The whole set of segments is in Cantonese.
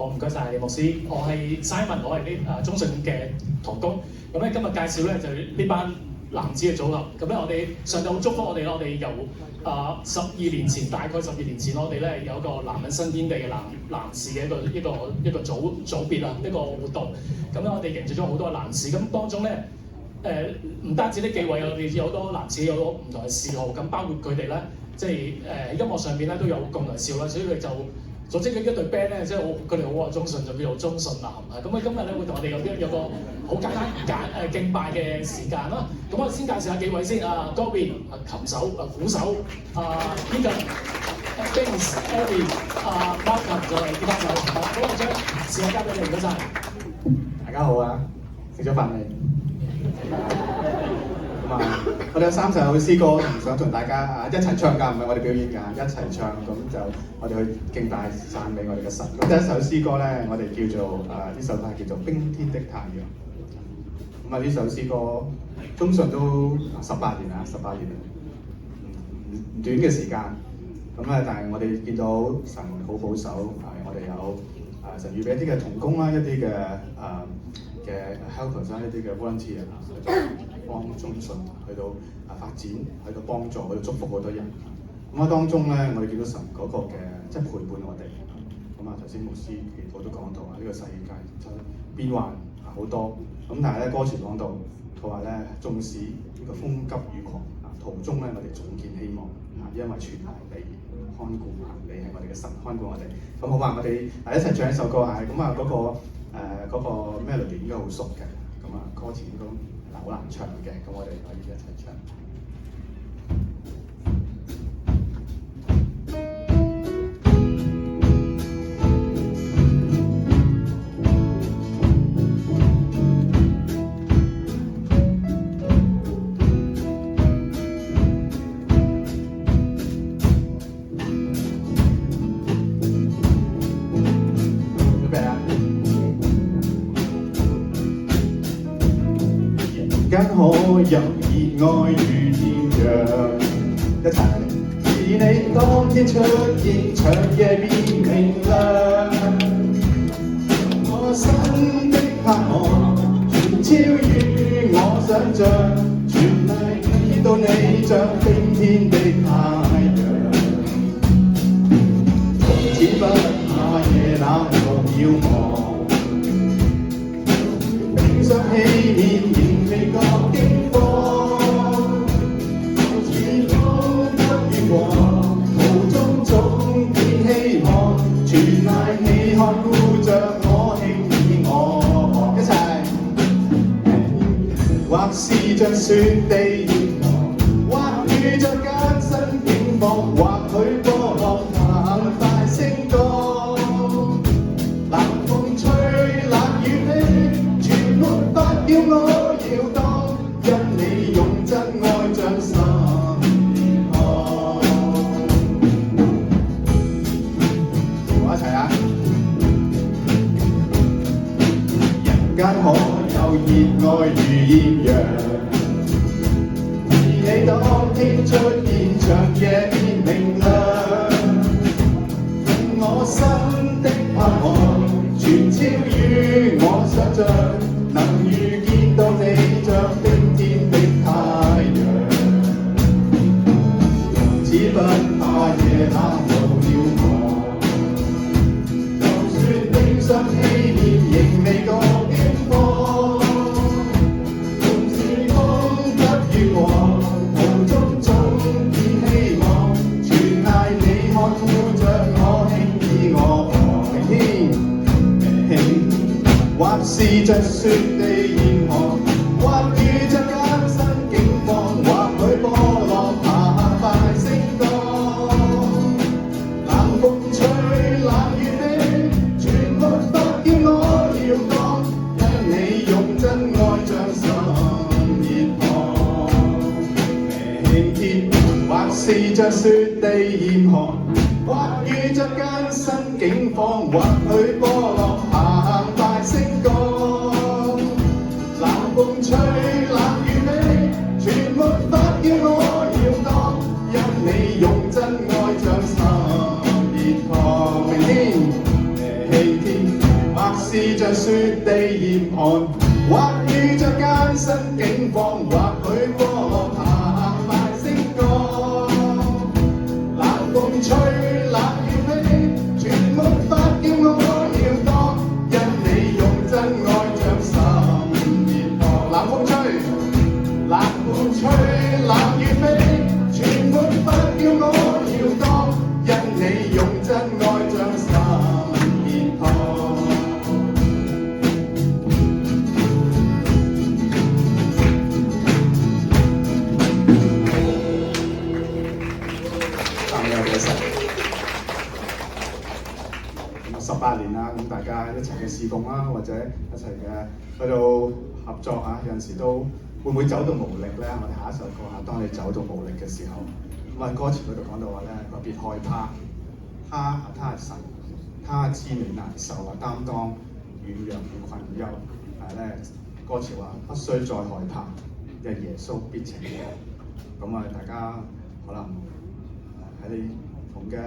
好，唔該晒李牧師。我係 Simon，我係呢中信嘅同工。咁咧今日介紹咧就呢班男子嘅組合。咁咧我哋上帝好祝福我哋啦。我哋由12年前，大概12年前，我哋咧有一個男人新天地嘅男士嘅一個組別啊，一個活動。咁咧我哋凝聚咗好多男士。咁當中咧唔單止呢幾位，我哋有好多男士有好多唔同嘅嗜好。咁包括佢哋咧，即係音樂上邊咧都有共同嗜好啦，所以佢就組織咗一隊 band 咧，即係佢哋好愛中信，就叫做中信男啊！咁啊，今日咧會同我哋有個好簡單敬拜嘅時間啦。咁我先介紹下幾位先啊 ，Gobi 琴手、鼓手、呢個 Bass、Eddie、Malcolm 就係吉他手。咁我將時間交俾你，唔該晒。大家好啊，食咗飯未？咁啊，我哋有3首詩歌想同大家一齊唱㗎，唔係我哋表演㗎，一齊唱咁就我哋去敬拜讚美我哋嘅神。咁第一首詩歌咧，我哋叫做呢首歌叫做《冰天的太陽》。咁呢首詩歌中信都18年啦，18年唔短嘅時間。咁但係我哋見到神好保守，我哋有神預備一啲嘅同工啦，一啲嘅 helpers 啦，一啲嘅 volunteer 去到幫中信去到發展，去到幫助，去到祝福好多人。咁當中咧，我哋見到神嗰個嘅即係陪伴我哋。咁頭先牧師祈禱都講到呢個世界就變幻好多。咁但係咧歌詞講到，佢話咧縱使呢個風急雨狂途中咧我哋總見希望因為全能你看顧你係我哋嘅神看顧我哋。咁好嘛，我哋一齊唱一首歌係咁嗰個 melody 應該好熟嘅，咁歌詞應該好難唱嘅，咁我哋可以一齊唱。可有熱愛如豔陽，一齊是你當天出現，長夜變明亮。我心的盼望遠超於我想像，全係見到你像冰天的太陽，從此不怕夜冷和渺茫。冰霜起面仍未覺驚慌，似風急雨狂，途中總見希望，全賴你看顧着我，輕倚我。一齊，或是像雪地嚴寒，或遇着艱辛境況，或許波浪澎湃升降，冷風吹，冷雨飛，全沒法叫我搖蕩，因你用真愛將心連看。同我一齊啊！人間可有熱愛如豔陽，是你當天出現，長夜變明亮。我心的盼望全超於我想像，能遇見到你像冰天的太陽，從此不怕夜冷和渺茫。就算冰霜起面，仍未覺驚慌。縱使風急雨狂，途中總見希望，全賴你看顧着我，輕倚我。或是像雪地嚴寒，或遇着艱辛境況，或許波浪澎湃升降，冷風吹，冷雨飛，全沒法叫我搖蕩，因你用真愛將心熱燙。明天或是像雪地嚴寒，或遇着艱辛境況，或許波浪澎湃升降，冷風吹，冷雨飛，全沒法叫我搖蕩，因你用真愛將心熱燙。明天，是像雪地嚴寒，或遇着艱辛境況，或許過下快升降。冷風吹，冷雨飛，全沒法叫我搖蕩，因你用真愛將心熱燙。冷風吹，冷風吹，冷雨飛，全沒法叫我搖蕩，因你用真愛將心熱燙。18年啦，咁大家一齊嘅侍奉啦，或者一齊嘅去到合作啊，有陣時都會唔會走到無力咧？我哋下一首歌啊，當你走到無力嘅時候，咁啊歌詞嗰度講到話咧，特別害怕，他係神，他知你難受啊，擔當軟弱與困憂，咧歌詞話不需再害怕，因為耶穌必拯救。咁啊，大家可能喺你唔同嘅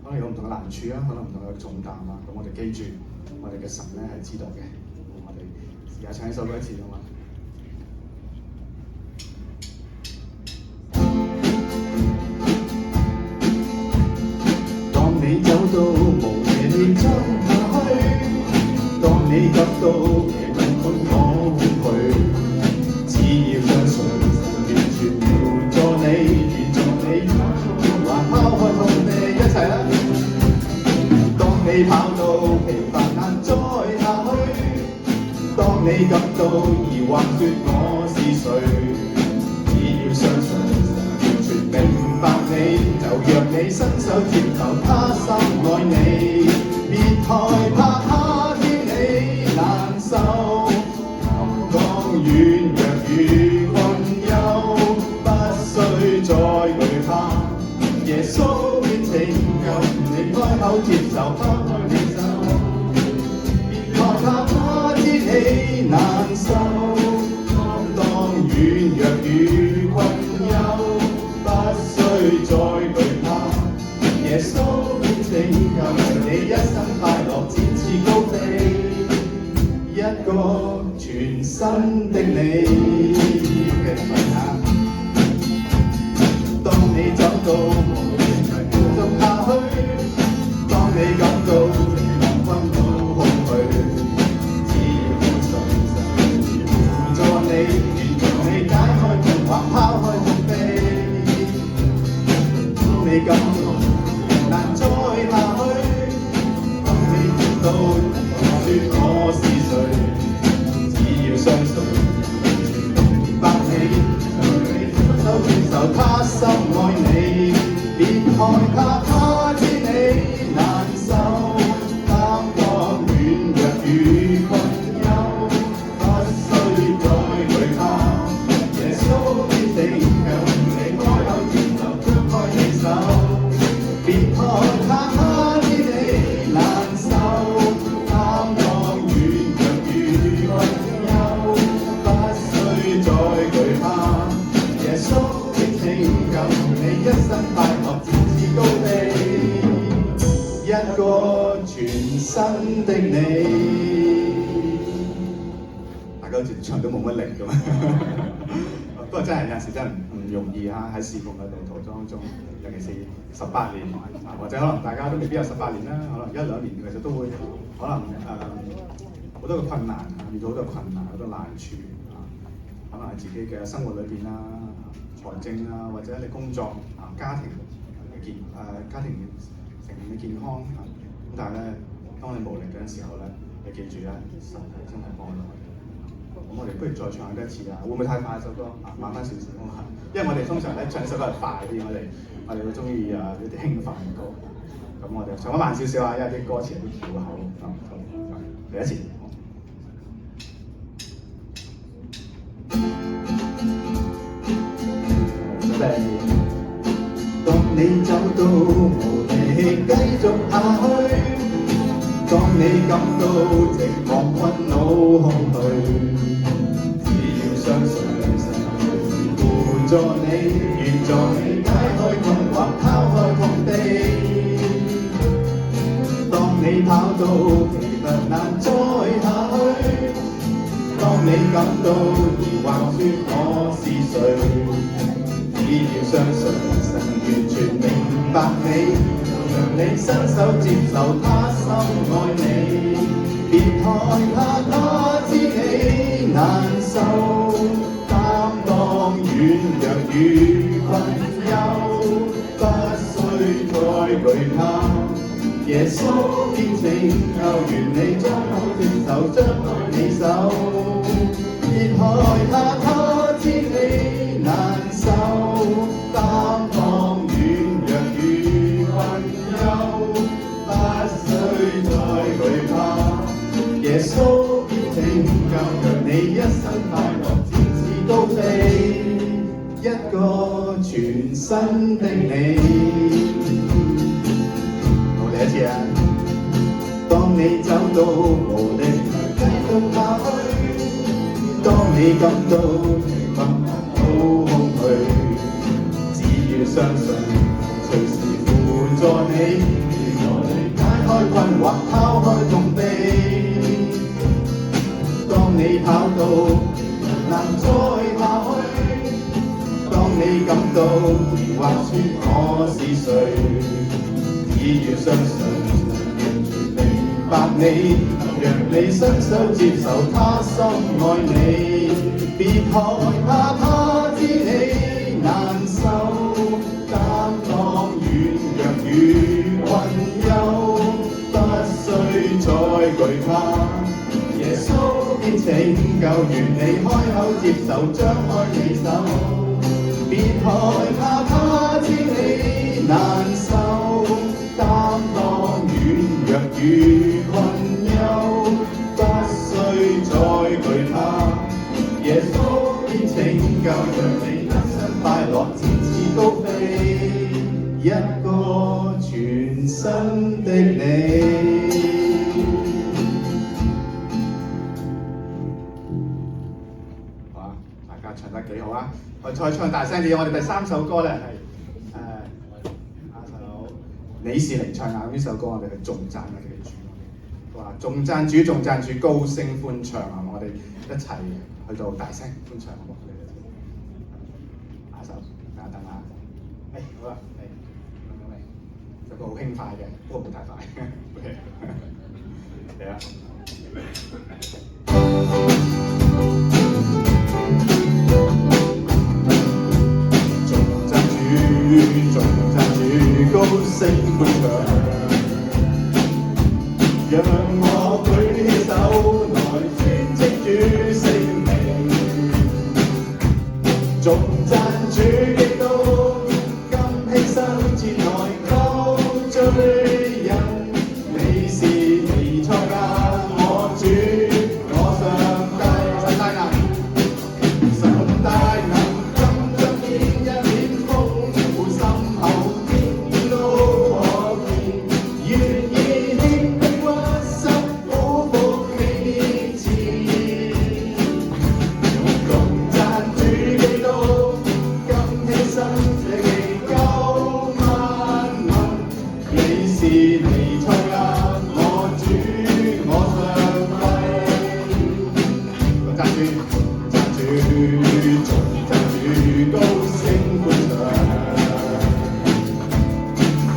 可能有唔同嘅難處啊，可能唔同嘅重擔啊，咁我哋記住，我哋嘅神咧係知道嘅。我哋而家唱呢首歌一次好嘛？當你走到無地走下去，當你感到其困我空虛，只要相信神完全輔助你，願助你還拋開痛地一齊啦！當你跑到疲乏難再下去，當你感到疑惑說我是誰，只要相信神完全明白你，就讓你伸手接受他深愛你，別害怕他知你難受，當軟弱與困憂，不需再懼怕，耶穌必拯救你，開口接受拋開你手，別害怕他知你難受，當軟弱與困憂，不需再懼怕，耶穌必拯救你，一生快樂展翅高飛，一個全新的你。當你走到無力繼續下去，當你感到寂寞困惱空虛，只要相信神輔助你，願助你解開痛或拋開痛悲。當你感到難再下去，當你知道說我是誰，只要相信明白你。手接受他深愛你，別害怕他知你難受，擔當軟弱與困憂，不需再懼怕，耶穌必拯救你，開口接受張開你手，別害怕他知你難受，擔當軟弱與困憂，不需再懼怕。耶穌必拯救你，一生快樂展翅高飛，一個全新的你。大家好似唱到冇乜力咁不過真係有陣時真係唔容易啊！喺侍奉嘅路途當中，尤其是18年或者可能大家都未必有18年啦，可能1、2年其實都會可能好多嘅困難，遇到好多困難、好多難處可能係自己嘅生活裏邊啦、財政啊，或者你工作家庭嘅家庭成員嘅健康咁但係咧，當你無力嗰陣時候咧，你記住咧，神係真係幫到你。咁我哋不如再唱多一次啊！會唔會太快首歌慢翻少少啊？因為我哋通常咧唱首歌係快啲，我哋會中意一啲興奮嘅歌。咁我哋唱得慢少少啊，因為啲歌詞有啲繞口。第一次。當你走到無地繼續下去，當你感到寂寞困惱空虛，只要相信神輔助你，願助你解開痛或拋開痛悲。當你跑到疲乏難再下去。當你感到疑惑，說我是誰，只要相信神完全明白你，讓你伸手接受他深愛你。別害怕他知你難受，擔當軟弱與困憂，不需再懼怕。耶穌必拯救，願你將我接受，張開你手。別害怕他知你難受，擔當軟弱與困憂，不需再懼怕。耶穌必拯救，讓你一生快樂，展翅高飛，一個全新的你。第一次啊！當你走到無力繼續下去，當你感到疲乏好空虛，只要相信隨時輔助你，解開困惑，拋開痛悲。當你跑到難再下去，當你感到疑惑，說我是誰？只要相信完全明白你，讓你伸手接受他深愛你。別害怕他知你難受，擔當軟弱與困憂，不需再懼怕。耶穌必拯救，願你開口接受，張開你手。別害怕他知你難受，擔當軟弱與困憂，不需再懼怕。耶穌必拯救，讓你一生快樂，展翅高飛，一個全新的你。好啊，大家唱得幾好啊！我再唱大聲啲，我哋第三首歌咧係你是靈唱啊！呢首歌我哋係頌讚我哋嘅主，話頌讚主，頌讚主，高聲歡唱啊！我哋一齊去到大聲歡唱，好唔好？下一首，等一等啊！好啦，嚟，首歌好輕快嘅，不過唔好太快。嚟啦！頌讚主，高聲歡唱，讓我舉起手來宣稱主聖名。頌讚主基督，甘犧牲前來救罪人。你是彌賽亞，我主，我上帝，神大能，神大能。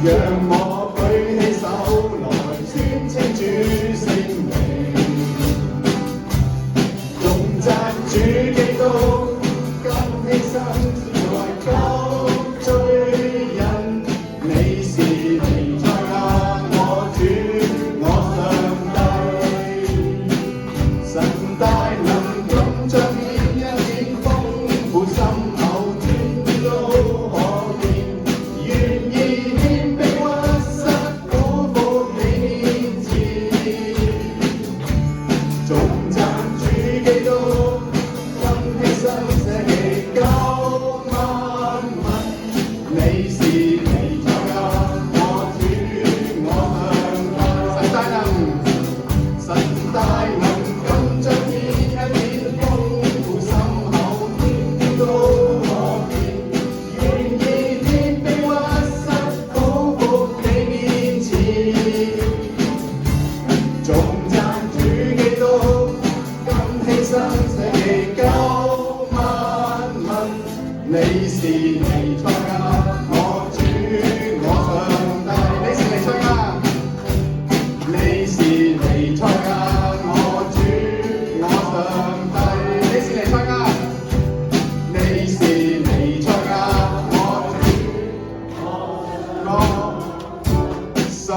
讓我舉起手來宣稱主聖名，頌讚主基督，甘犧牲來救罪人。你是彌賽亞，我主，我上帝，神大能敢彰顯一片豐富深厚，天都可見，願意。你是彌賽亞，我主我上帝。你是彌賽亞，你是彌賽亞，我主我上帝。你是彌賽亞，你是彌賽亞，我主我上